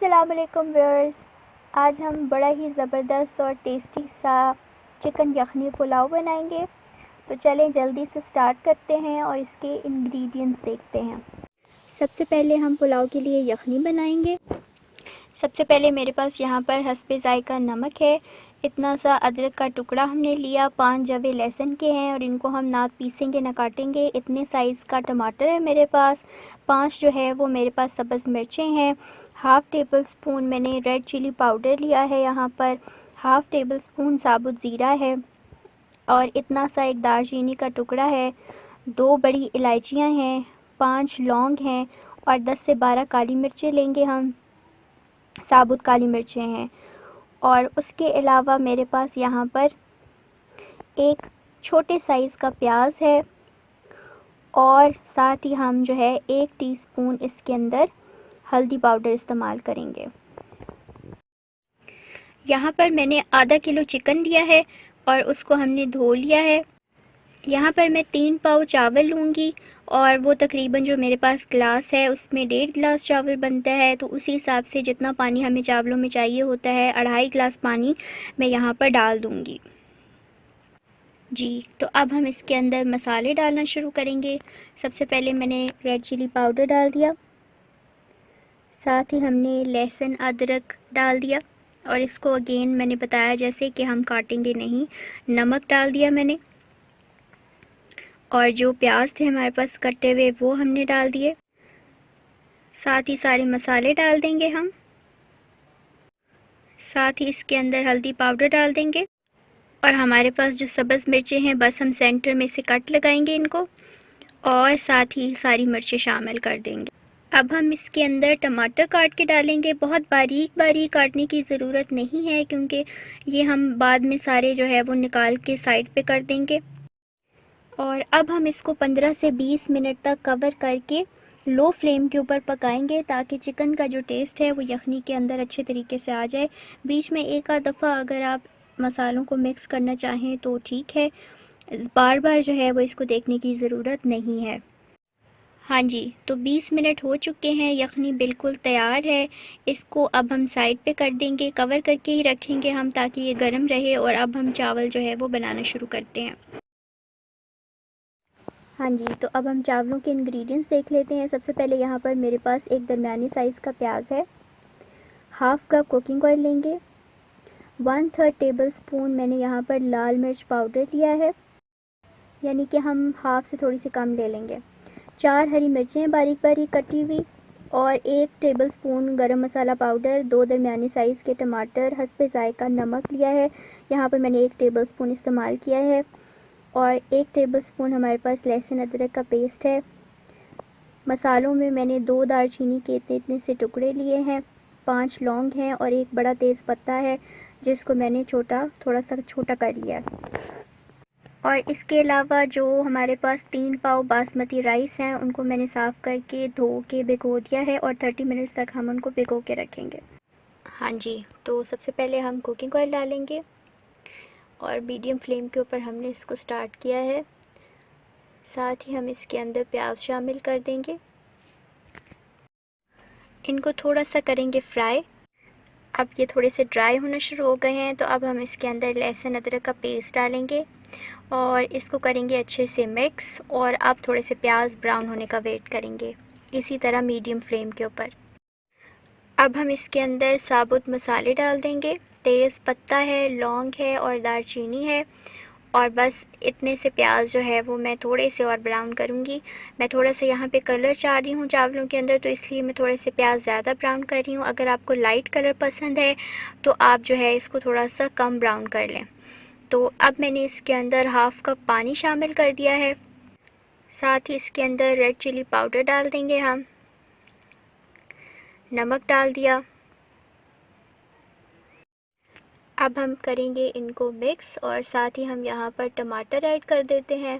अस्सलाम वालेकुम व्यूअर्स। आज हम बड़ा ही ज़बरदस्त और टेस्टी सा चिकन यखनी पुलाव बनाएंगे। तो चलें जल्दी से स्टार्ट करते हैं और इसके इंग्रेडिएंट्स देखते हैं। सबसे पहले हम पुलाव के लिए यखनी बनाएंगे। सबसे पहले मेरे पास यहाँ पर हस्बे ज़ायका नमक है। इतना सा अदरक का टुकड़ा हमने लिया, 5 जवे लहसुन के हैं और इनको हम ना पीसेंगे ना काटेंगे। इतने साइज़ का टमाटर है मेरे पास। 5 जो है वो मेरे पास सब्ज़ मिर्चें हैं। हाफ़ टेबल स्पून मैंने रेड चिली पाउडर लिया है यहाँ पर। हाफ़ टेबल स्पून साबुत ज़ीरा है और इतना सा एक दालचीनी का टुकड़ा है। 2 बड़ी इलायचियाँ हैं, 5 लौंग हैं और 10 से 12 काली मिर्चें लेंगे हम, साबुत काली मिर्चें हैं। और उसके अलावा मेरे पास यहाँ पर एक छोटे साइज़ का प्याज है और साथ ही हम जो है 1 टीस्पून इसके अंदर हल्दी पाउडर इस्तेमाल करेंगे। यहाँ पर मैंने आधा किलो चिकन लिया है और उसको हमने धो लिया है। यहाँ पर मैं 3 पाव चावल लूँगी और वो तकरीबन जो मेरे पास ग्लास है उसमें 1.5 गिलास चावल बनता है, तो उसी हिसाब से जितना पानी हमें चावलों में चाहिए होता है 2.5 गिलास पानी मैं यहाँ पर डाल दूँगी जी। तो अब हम इसके अंदर मसाले डालना शुरू करेंगे। सबसे पहले मैंने रेड चिली पाउडर डाल दिया, साथ ही हमने लहसुन अदरक डाल दिया और इसको अगेन मैंने बताया जैसे कि हम काटेंगे नहीं। नमक डाल दिया मैंने और जो प्याज थे हमारे पास कटे हुए वो हमने डाल दिए। साथ ही सारे मसाले डाल देंगे हम। साथ ही इसके अंदर हल्दी पाउडर डाल देंगे और हमारे पास जो सब्ज़ मिर्चें हैं बस हम सेंटर में से कट लगाएंगे इनको और साथ ही सारी मिर्चें शामिल कर देंगे। अब हम इसके अंदर टमाटर काट के डालेंगे। बहुत बारीक बारीक काटने की ज़रूरत नहीं है क्योंकि ये हम बाद में सारे जो है वो निकाल के साइड पे कर देंगे। और अब हम इसको 15 से 20 मिनट तक कवर करके लो फ्लेम के ऊपर पकाएंगे ताकि चिकन का जो टेस्ट है वो यखनी के अंदर अच्छे तरीके से आ जाए। बीच में एक आध दफ़ा अगर आप मसालों को मिक्स करना चाहें तो ठीक है, बार बार जो है वो इसको देखने की ज़रूरत नहीं है। हाँ जी, तो 20 मिनट हो चुके हैं, यखनी बिल्कुल तैयार है। इसको अब हम साइड पे कर देंगे, कवर करके ही रखेंगे हम ताकि ये गर्म रहे। और अब हम चावल जो है वो बनाना शुरू करते हैं। हाँ जी, तो अब हम चावलों के इंग्रेडिएंट्स देख लेते हैं। सबसे पहले यहाँ पर मेरे पास एक दरमियानी साइज़ का प्याज है। हाफ़ कप कुकिंग ऑयल लेंगे। 1/3 टेबल स्पून मैंने यहाँ पर लाल मिर्च पाउडर लिया है, यानी कि हम हाफ़ से थोड़ी सी कम ले लेंगे। 4 हरी मिर्चें बारीक बारीक कटी हुई और 1 टेबल स्पून गरम मसाला पाउडर। 2 दरमियानी साइज़ के टमाटर, हस्बे ज़ायका नमक लिया है, यहाँ पर मैंने 1 टेबल स्पून इस्तेमाल किया है। और 1 टेबल स्पून हमारे पास लहसुन अदरक का पेस्ट है। मसालों में मैंने 2 दालचीनी के इतने से टुकड़े लिए हैं, 5 लौंग हैं और 1 बड़ा तेज़ पत्ता है जिसको मैंने थोड़ा सा छोटा कर लिया है। और इसके अलावा जो हमारे पास 3 पाव बासमती राइस हैं उनको मैंने साफ़ करके धो के भिगो दिया है और 30 मिनट्स तक हम उनको भिगो के रखेंगे। हाँ जी, तो सबसे पहले हम कुकिंग ऑयल डालेंगे और मीडियम फ्लेम के ऊपर हमने इसको स्टार्ट किया है। साथ ही हम इसके अंदर प्याज शामिल कर देंगे, इनको थोड़ा सा करेंगे फ्राई। अब ये थोड़े से ड्राई होना शुरू हो गए हैं, तो अब हम इसके अंदर लहसुन अदरक का पेस्ट डालेंगे और इसको करेंगे अच्छे से मिक्स। और अब थोड़े से प्याज ब्राउन होने का वेट करेंगे, इसी तरह मीडियम फ्लेम के ऊपर। अब हम इसके अंदर साबुत मसाले डाल देंगे। तेज़ पत्ता है, लौंग है और दालचीनी है। और बस इतने से प्याज जो है वो मैं थोड़े से और ब्राउन करूँगी। मैं थोड़ा सा यहाँ पे कलर चाह रही हूँ चावलों के अंदर, तो इसलिए मैं थोड़े से प्याज ज़्यादा ब्राउन कर रही हूँ। अगर आपको लाइट कलर पसंद है तो आप जो है इसको थोड़ा सा कम ब्राउन कर लें। तो अब मैंने इसके अंदर हाफ़ कप पानी शामिल कर दिया है। साथ ही इसके अंदर रेड चिली पाउडर डाल देंगे हम, नमक डाल दिया। अब हम करेंगे इनको मिक्स और साथ ही हम यहाँ पर टमाटर ऐड कर देते हैं।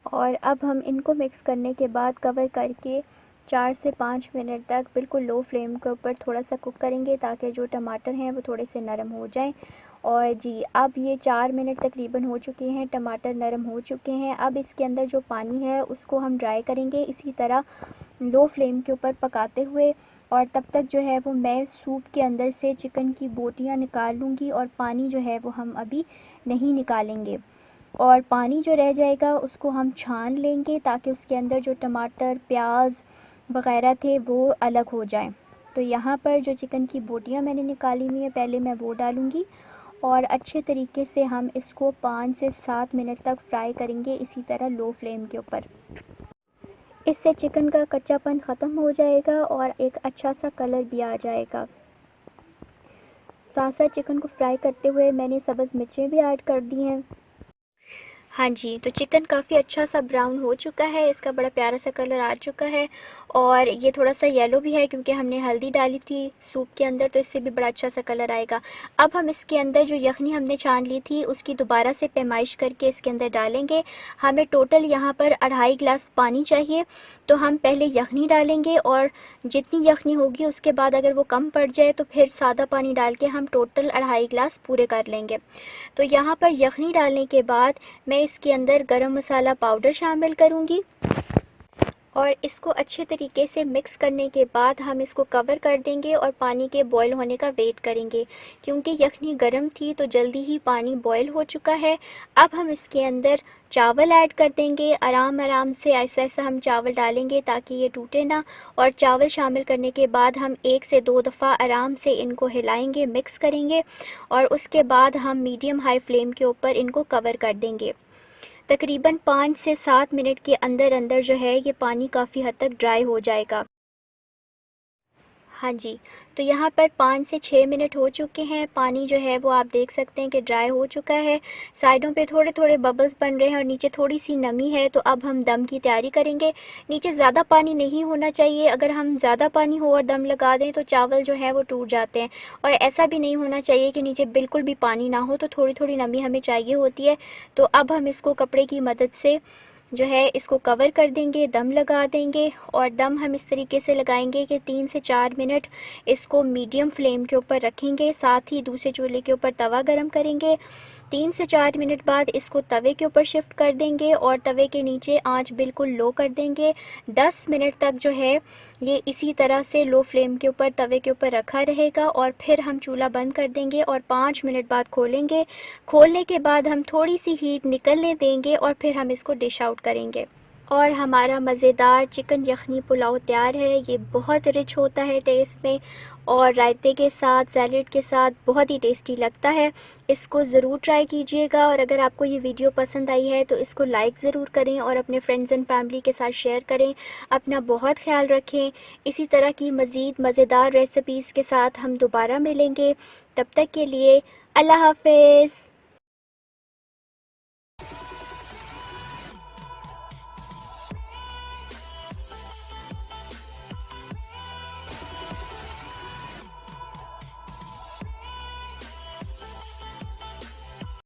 और अब हम इनको मिक्स करने के बाद कवर करके 4 से 5 मिनट तक बिल्कुल लो फ्लेम के ऊपर थोड़ा सा कुक करेंगे ताकि जो टमाटर हैं वो थोड़े से नरम हो जाएं। और जी, अब ये 4 मिनट तकरीबन हो चुके हैं, टमाटर नरम हो चुके हैं। अब इसके अंदर जो पानी है उसको हम ड्राई करेंगे, इसी तरह लो फ्लेम के ऊपर पकाते हुए। और तब तक जो है वो मैं सूप के अंदर से चिकन की बोटियां निकाल लूँगी, और पानी जो है वो हम अभी नहीं निकालेंगे। और पानी जो रह जाएगा उसको हम छान लेंगे ताकि उसके अंदर जो टमाटर, प्याज वग़ैरह थे वो अलग हो जाएं। तो यहाँ पर जो चिकन की बोटियां मैंने निकाली हुई हैं, पहले मैं वो डालूँगी और अच्छे तरीके से हम इसको 5 से 7 मिनट तक फ्राई करेंगे, इसी तरह लो फ्लेम के ऊपर। इससे चिकन का कच्चापन ख़त्म हो जाएगा और एक अच्छा सा कलर भी आ जाएगा। साथ साथ चिकन को फ्राई करते हुए मैंने सब्ज़ मिर्चें भी ऐड कर दी हैं। हाँ जी, तो चिकन काफ़ी अच्छा सा ब्राउन हो चुका है, इसका बड़ा प्यारा सा कलर आ चुका है और ये थोड़ा सा येलो भी है क्योंकि हमने हल्दी डाली थी सूप के अंदर, तो इससे भी बड़ा अच्छा सा कलर आएगा। अब हम इसके अंदर जो यखनी हमने छान ली थी उसकी दोबारा से पैमाइश करके इसके अंदर डालेंगे। हमें टोटल यहाँ पर 2.5 गिलास पानी चाहिए, तो हम पहले यखनी डालेंगे और जितनी यखनी होगी उसके बाद अगर वो कम पड़ जाए तो फिर सादा पानी डाल के हम टोटल 2.5 गिलास पूरे कर लेंगे। तो यहाँ पर यखनी डालने के बाद मैं इसके अंदर गरम मसाला पाउडर शामिल करूँगी और इसको अच्छे तरीके से मिक्स करने के बाद हम इसको कवर कर देंगे और पानी के बॉयल होने का वेट करेंगे। क्योंकि यखनी गर्म थी तो जल्दी ही पानी बॉयल हो चुका है। अब हम इसके अंदर चावल ऐड कर देंगे, आराम आराम से ऐसा ऐसा हम चावल डालेंगे ताकि ये टूटे ना। और चावल शामिल करने के बाद हम 1 से 2 दफ़ा आराम से इनको हिलाएंगे, मिक्स करेंगे और उसके बाद हम मीडियम हाई फ्लेम के ऊपर इनको कवर कर देंगे। तकरीबन 5 से 7 मिनट के अंदर अंदर जो है ये पानी काफ़ी हद तक ड्राई हो जाएगा। हाँ जी, तो यहाँ पर 5 से 6 मिनट हो चुके हैं। पानी जो है वो आप देख सकते हैं कि ड्राई हो चुका है। साइडों पे थोड़े थोड़े बबल्स बन रहे हैं और नीचे थोड़ी सी नमी है। तो अब हम दम की तैयारी करेंगे। नीचे ज़्यादा पानी नहीं होना चाहिए, अगर हम ज़्यादा पानी हो और दम लगा दें तो चावल जो है वो टूट जाते हैं। और ऐसा भी नहीं होना चाहिए कि नीचे बिल्कुल भी पानी ना हो, तो थोड़ी थोड़ी नमी हमें चाहिए होती है। तो अब हम इसको कपड़े की मदद से जो है इसको कवर कर देंगे, दम लगा देंगे। और दम हम इस तरीके से लगाएंगे कि 3 से 4 मिनट इसको मीडियम फ्लेम के ऊपर रखेंगे। साथ ही दूसरे चूल्हे के ऊपर तवा गरम करेंगे। 3 से 4 मिनट बाद इसको तवे के ऊपर शिफ्ट कर देंगे और तवे के नीचे आंच बिल्कुल लो कर देंगे। 10 मिनट तक जो है ये इसी तरह से लो फ्लेम के ऊपर तवे के ऊपर रखा रहेगा और फिर हम चूल्हा बंद कर देंगे और 5 मिनट बाद खोलेंगे। खोलने के बाद हम थोड़ी सी हीट निकलने देंगे और फिर हम इसको डिश आउट करेंगे। और हमारा मज़ेदार चिकन यखनी पुलाव तैयार है। ये बहुत रिच होता है टेस्ट में और रायते के साथ, सैलेड के साथ बहुत ही टेस्टी लगता है। इसको ज़रूर ट्राई कीजिएगा और अगर आपको ये वीडियो पसंद आई है तो इसको लाइक ज़रूर करें और अपने फ्रेंड्स एंड फैमिली के साथ शेयर करें। अपना बहुत ख्याल रखें। इसी तरह की मज़ीद मज़ेदार रेसिपीज़ के साथ हम दोबारा मिलेंगे। तब तक के लिए अल्लाह हाफ़िज़।